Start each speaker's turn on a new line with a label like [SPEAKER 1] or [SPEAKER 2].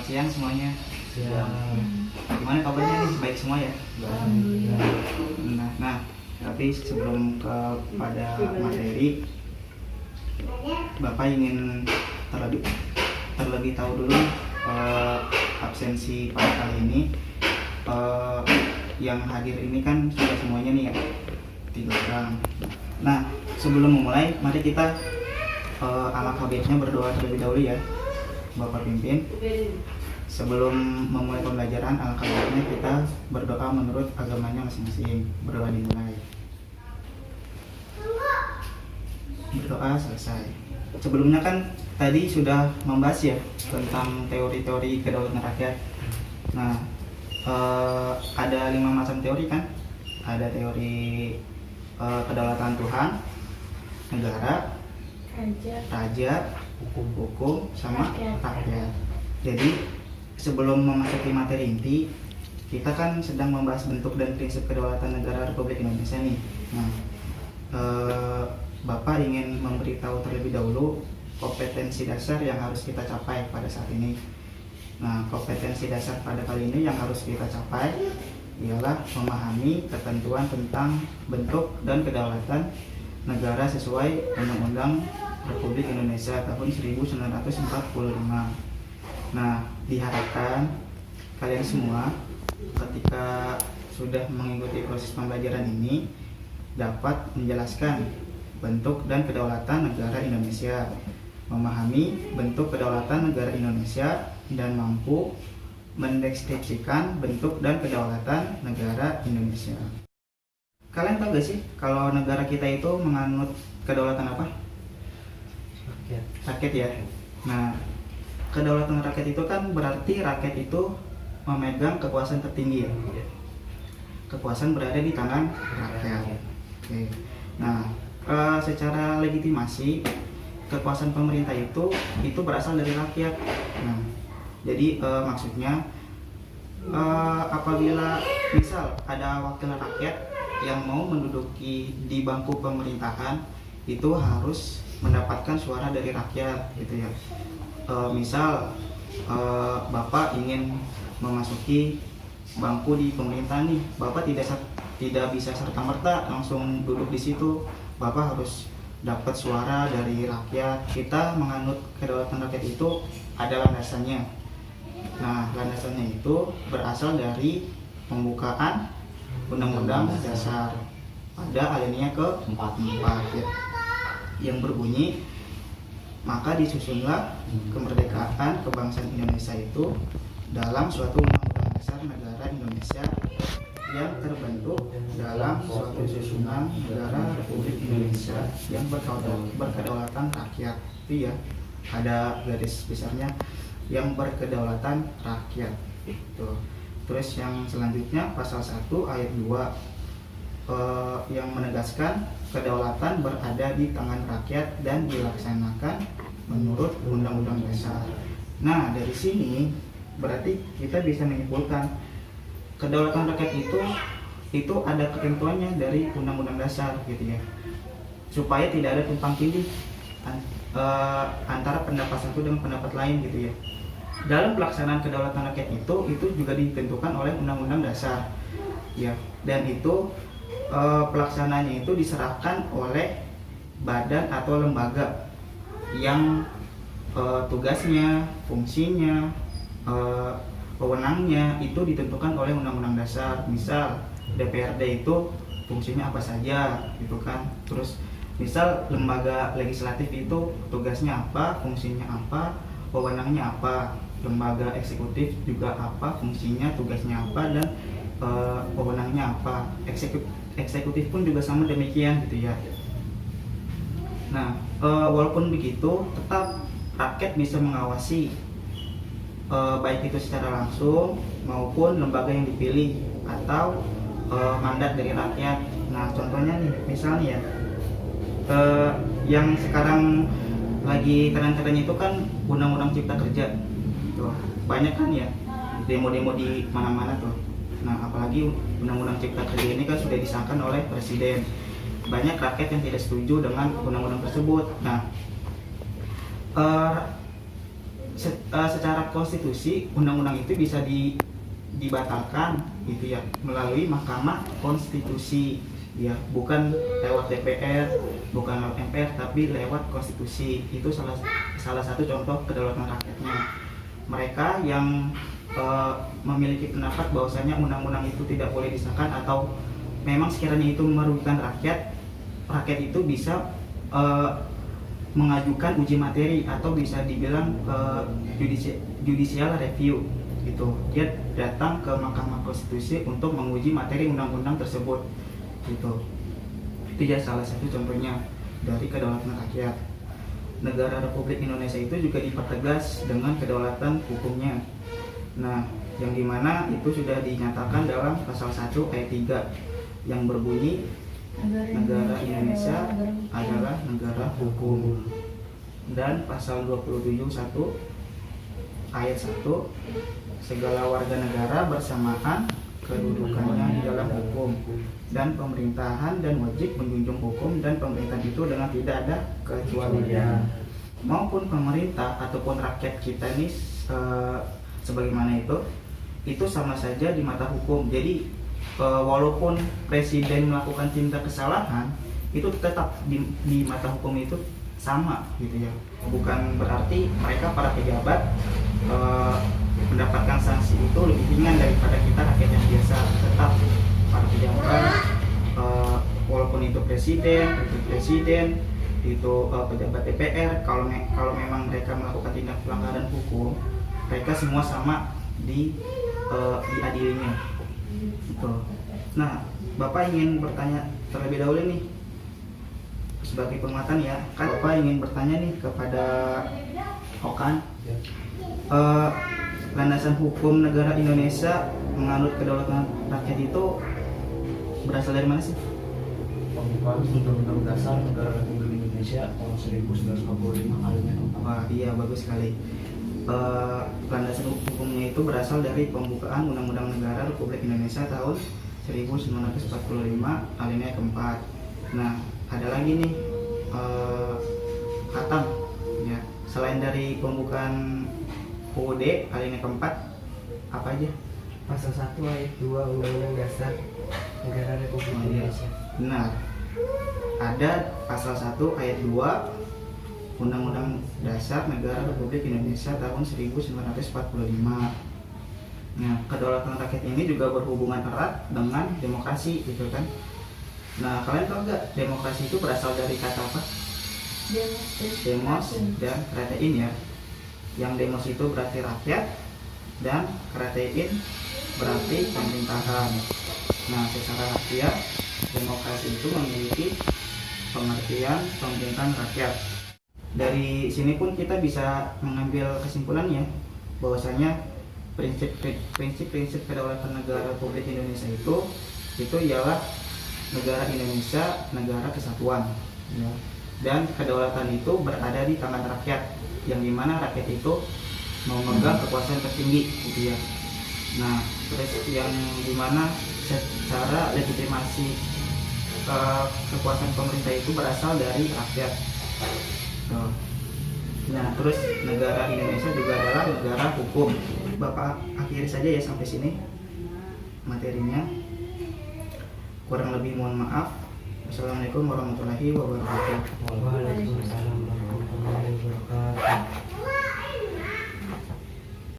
[SPEAKER 1] siang semuanya.
[SPEAKER 2] Ya.
[SPEAKER 1] Gimana kabarnya nih? Baik semua ya?
[SPEAKER 2] Alhamdulillah.
[SPEAKER 1] Nah, tapi sebelum kepada materi, Bapak ingin terlebih tahu dulu absensi pada kali ini. Yang hadir ini kan sudah semuanya nih ya, 3 orang. Nah, sebelum memulai, mari kita ala habisnya berdoa terlebih dahulu ya, Bapak pimpin. Sebelum memulai pembelajaran, alangkah baiknya kita berdoa menurut agamanya masing-masing. Berdoa dimulai. Berdoa selesai. Sebelumnya kan tadi sudah membahas ya tentang teori-teori kedaulatan rakyat. Nah, ada 5 macam teori kan? Ada teori kedaulatan Tuhan, negara, raja, hukum, sama rakyat. Jadi sebelum memasuki materi inti, kita kan sedang membahas bentuk dan prinsip kedaulatan negara Republik Indonesia nih. Nah, Bapak ingin memberitahu terlebih dahulu kompetensi dasar yang harus kita capai pada saat ini. Nah, kompetensi dasar pada kali ini yang harus kita capai ialah memahami ketentuan tentang bentuk dan kedaulatan negara sesuai Undang-Undang Republik Indonesia tahun 1945. Nah, diharapkan kalian semua ketika sudah mengikuti proses pembelajaran ini dapat menjelaskan bentuk dan kedaulatan negara Indonesia, memahami bentuk kedaulatan negara Indonesia, dan mampu mendeskripsikan bentuk dan kedaulatan negara Indonesia. Kalian tahu gak sih kalau negara kita itu menganut kedaulatan apa? Rakyat ya. Nah, kedaulatan rakyat itu kan berarti rakyat itu memegang kekuasaan tertinggi ya. Kekuasaan berada di tangan rakyat. Oke. Nah, secara legitimasi kekuasaan pemerintah itu berasal dari rakyat. Nah, jadi maksudnya apabila misal ada wakil rakyat yang mau menduduki di bangku pemerintahan, itu harus mendapatkan suara dari rakyat gitu ya. Misal Bapak ingin memasuki bangku di pemerintah nih, Bapak tidak bisa serta-merta langsung duduk di situ. Bapak harus dapat suara dari rakyat. Kita menganut kedaulatan rakyat itu ada landasannya. Nah, landasannya itu berasal dari pembukaan Undang-Undang Dasar pada alinea ke-4 ya, yang berbunyi, maka disusunlah kemerdekaan kebangsaan Indonesia itu dalam suatu undang-undang dasar negara Indonesia yang terbentuk dalam suatu susunan negara Republik Indonesia yang berkedaulatan rakyat. Itu ya, ada garis besarnya, yang berkedaulatan rakyat. Tuh. Terus yang selanjutnya pasal 1 ayat 2 yang menegaskan kedaulatan berada di tangan rakyat dan dilaksanakan menurut Undang-Undang Dasar. Nah, dari sini berarti kita bisa menyimpulkan kedaulatan rakyat itu ada ketentuannya dari Undang-Undang Dasar gitu ya, supaya tidak ada tumpang tindih antara pendapat satu dengan pendapat lain gitu ya. Dalam pelaksanaan kedaulatan rakyat itu juga ditentukan oleh Undang-Undang Dasar ya, dan itu pelaksanaannya itu diserahkan oleh badan atau lembaga yang tugasnya, fungsinya, wewenangnya itu ditentukan oleh Undang-Undang Dasar. Misal DPRD itu fungsinya apa saja gitu kan. Terus misal lembaga legislatif itu tugasnya apa, fungsinya apa, wewenangnya apa. Lembaga eksekutif juga apa, fungsinya, tugasnya apa, dan wewenangnya apa. Eksekutif pun juga sama demikian gitu ya. Nah, walaupun begitu, tetap rakyat bisa mengawasi baik itu secara langsung maupun lembaga yang dipilih atau mandat dari rakyat. Nah, contohnya nih, misalnya ya, yang sekarang lagi tren-trennya itu kan Undang-Undang Cipta Kerja. Tuh, banyak kan ya demo-demo di mana-mana tuh. Nah, apalagi Undang-Undang Cipta Kerja ini kan sudah disahkan oleh Presiden. Banyak rakyat yang tidak setuju dengan undang-undang tersebut. Nah, secara konstitusi undang-undang itu bisa dibatalkan gitu ya melalui Mahkamah Konstitusi ya, bukan lewat DPR, bukan lewat MPR, tapi lewat konstitusi. Itu salah satu contoh kedaulatan rakyatnya. Mereka yang memiliki pendapat bahwasanya undang-undang itu tidak boleh disahkan atau memang sekiranya itu merugikan rakyat itu bisa mengajukan uji materi atau bisa dibilang judicial review gitu. Dia datang ke Mahkamah Konstitusi untuk menguji materi undang-undang tersebut gitu. Itu ya salah satu contohnya dari kedaulatan rakyat. Negara Republik Indonesia itu juga dipertegas dengan kedaulatan hukumnya. Nah, yang dimana itu sudah dinyatakan dalam pasal 1 ayat 3 yang berbunyi negara Indonesia adalah negara hukum. Dan pasal 27 ayat 1 segala warga negara bersamaan kedudukannya di dalam hukum dan pemerintahan dan wajib menjunjung hukum dan pemerintahan itu dengan tidak ada kecualian. Maupun pemerintah ataupun rakyat kita ini sebagaimana itu sama saja di mata hukum. Jadi walaupun presiden melakukan tindak kesalahan itu tetap di mata hukum itu sama gitu ya. Bukan berarti mereka para pejabat mendapatkan sanksi itu lebih ringan daripada kita rakyat yang biasa. Tetap para pejabat walaupun itu presiden itu pejabat DPR, kalau memang mereka melakukan tindak pelanggaran hukum, mereka semua sama diadilinya gitu. Nah, Bapak ingin bertanya terlebih dahulu nih sebagai penguatan ya, kan Bapak ingin bertanya nih kepada Okan, landasan hukum negara Indonesia menganut kedaulatan rakyat itu berasal dari mana sih?
[SPEAKER 2] Pembukaan Undang-Undang Dasar Negara Republik Indonesia tahun 1945 alinea 4.
[SPEAKER 1] Wah, iya bagus sekali. Landasan hukumnya itu berasal dari pembukaan Undang-Undang Negara Republik Indonesia tahun 1945 alinea keempat. Nah, ada lagi nih khatam ya. Selain dari pembukaan UUD alinea keempat, apa aja?
[SPEAKER 3] Pasal 1 ayat 2 Undang-Undang Dasar Negara Republik Indonesia.
[SPEAKER 1] Benar. Ada pasal 1 ayat 2 Undang-Undang Dasar Negara Republik Indonesia tahun 1945. Nah, kedaulatan rakyat ini juga berhubungan erat dengan demokrasi gitu kan. Nah, kalian tahu nggak demokrasi itu berasal dari kata apa? Demos dan kratein ya. Yang demos itu berarti rakyat dan kratein berarti pemerintahan. Nah, secara harfiah demokrasi itu memiliki pengertian pemerintahan rakyat. Dari sini pun kita bisa mengambil kesimpulannya bahwasanya prinsip-prinsip kedaulatan negara Republik Indonesia itu ialah negara Indonesia negara kesatuan ya. Dan kedaulatan itu berada di tangan rakyat, yang dimana rakyat itu memegang kekuasaan tertinggi gitu ya. Nah, terus yang dimana secara legitimasi kekuasaan pemerintah itu berasal dari rakyat. Nah, terus negara Indonesia juga adalah negara hukum. Bapak akhiri saja ya sampai sini materinya. Kurang lebih mohon maaf. Wassalamualaikum warahmatullahi wabarakatuh.
[SPEAKER 3] Waalaikumsalam.